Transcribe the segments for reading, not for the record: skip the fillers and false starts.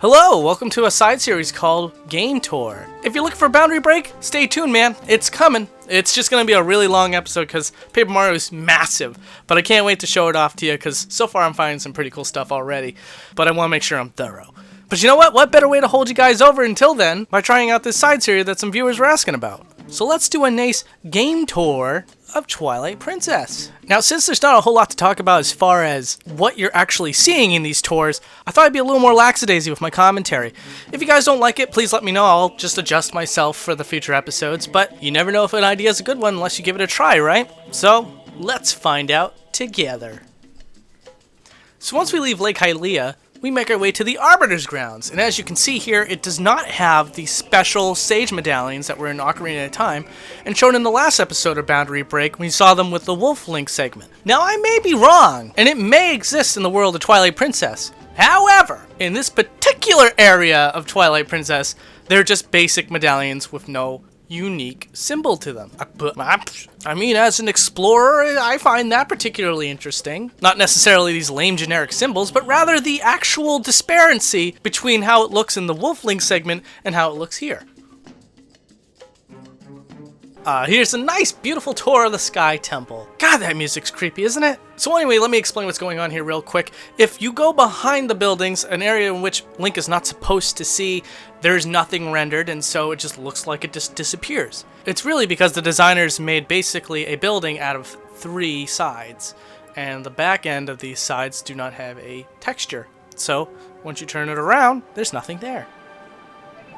Hello, welcome to a side series called Game Tour. If you're looking for a boundary break, stay tuned, man. It's coming. It's just going to be a really long episode because Paper Mario is massive, but I can't wait to show it off to you because so far I'm finding some pretty cool stuff already, but I want to make sure I'm thorough. But you know what? What better way to hold you guys over until then by trying out this side series that some viewers were asking about. So let's do a nice game tour of Twilight Princess. Now, since there's not a whole lot to talk about as far as what you're actually seeing in these tours, I thought I'd be a little more lackadaisy with my commentary. If you guys don't like it, please let me know. I'll just adjust myself for the future episodes, but you never know if an idea is a good one unless you give it a try, right? So, let's find out together. So once we leave Lake Hylia, we make our way to the Arbiters Grounds, and as you can see here, it does not have the special sage medallions that were in Ocarina of Time, and shown in the last episode of Boundary Break, we saw them with the Wolf Link segment. Now, I may be wrong, and it may exist in the world of Twilight Princess. However, in this particular area of Twilight Princess, they're just basic medallions with no unique symbol to them. I mean, as an explorer, I find that particularly interesting. Not necessarily these lame generic symbols, but rather the actual disparity between how it looks in the Wolf Link segment and how it looks here. Here's a nice, beautiful tour of the Sky Temple. God, that music's creepy, isn't it? So anyway, let me explain what's going on here real quick. If you go behind the buildings, an area in which Link is not supposed to see, there's nothing rendered, and so it just looks like it just disappears. It's really because the designers made basically a building out of 3 sides, and the back end of these sides do not have a texture. So once you turn it around, there's nothing there.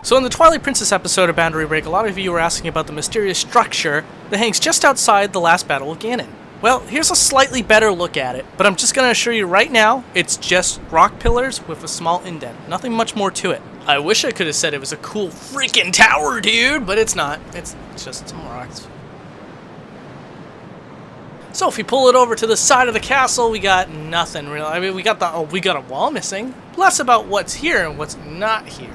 So in the Twilight Princess episode of Boundary Break, a lot of you were asking about the mysterious structure that hangs just outside the last battle of Ganon. Well, here's a slightly better look at it, but I'm just going to assure you right now, it's just rock pillars with a small indent. Nothing much more to it. I wish I could have said it was a cool freaking tower, dude, but it's not. It's just some rocks. So if we pull it over to the side of the castle, we got nothing really. I mean, we got a wall missing. Less about what's here and what's not here.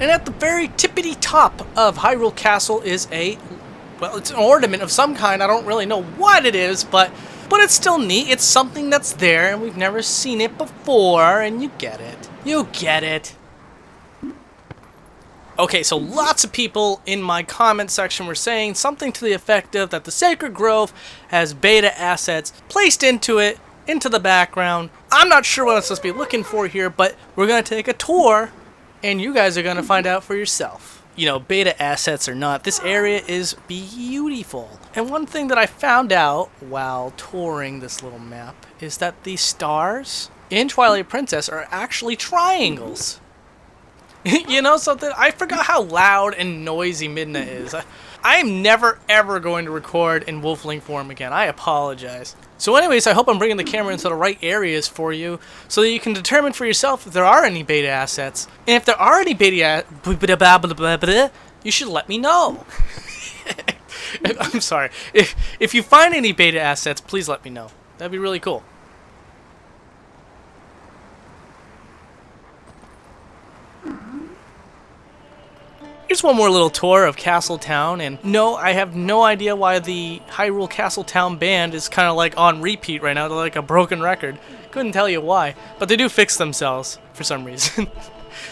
And at the very tippity top of Hyrule Castle is it's an ornament of some kind. I don't really know what it is, but it's still neat. It's something that's there, and we've never seen it before, and you get it. You get it. Okay, so lots of people in my comment section were saying something to the effect of that the Sacred Grove has beta assets placed into it, into the background. I'm not sure what I'm supposed to be looking for here, but we're going to take a tour, and you guys are going to find out for yourself. You know, beta assets or not, this area is beautiful. And one thing that I found out while touring this little map is that the stars in Twilight Princess are actually triangles. You know something? I forgot how loud and noisy Midna is. I am never ever going to record in Wolf Link form again. I apologize. So anyways, I hope I'm bringing the camera into the right areas for you so that you can determine for yourself if there are any beta assets. And if there are any beta you should let me know. I'm sorry. If you find any beta assets, please let me know. That'd be really cool. Here's one more little tour of Castle Town, and no, I have no idea why the Hyrule Castle Town band is kind of like on repeat right now. They're like a broken record. Couldn't tell you why, but they do fix themselves for some reason.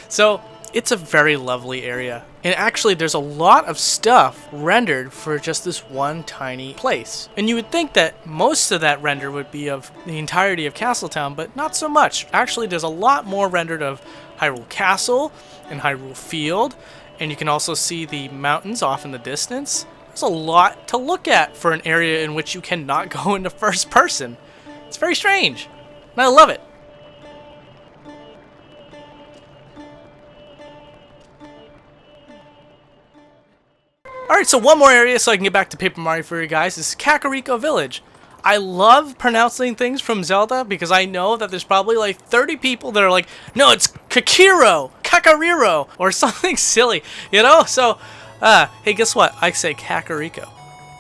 So, it's a very lovely area. And actually, there's a lot of stuff rendered for just this one tiny place. And you would think that most of that render would be of the entirety of Castle Town, but not so much. Actually, there's a lot more rendered of Hyrule Castle and Hyrule Field. And you can also see the mountains off in the distance. There's a lot to look at for an area in which you cannot go into first person. It's very strange, and I love it. Alright, so one more area so I can get back to Paper Mario for you guys is Kakariko Village. I love pronouncing things from Zelda because I know that there's probably like 30 people that are like, no, it's Kakariro, or something silly, you know? So, hey, guess what? I say Kakariko.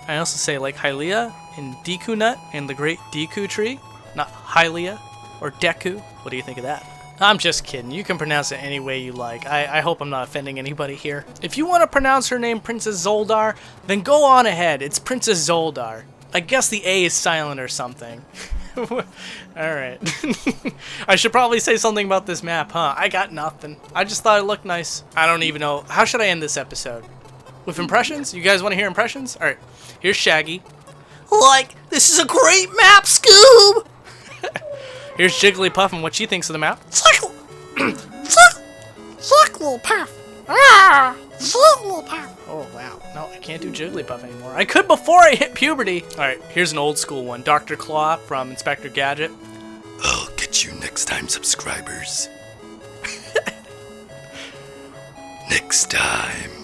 I also say like Hylia and Deku Nut and the Great Deku Tree, not Hylia or Deku. What do you think of that? I'm just kidding. You can pronounce it any way you like. I hope I'm not offending anybody here. If you want to pronounce her name Princess Zoldar, then go on ahead. It's Princess Zoldar. I guess the A is silent or something. Alright. I should probably say something about this map, huh? I got nothing. I just thought it looked nice. I don't even know. How should I end this episode? With impressions? You guys want to hear impressions? Alright. Here's Shaggy. Like, this is a great map, Scoob! Here's Jigglypuff and what she thinks of the map. Jigglypuff. Ah, Jigglypuff. Oh, wow. No, I can't do Jigglypuff anymore. I could before I hit puberty. Alright, here's an old school one. Dr. Claw from Inspector Gadget. I'll get you next time, subscribers. Next time.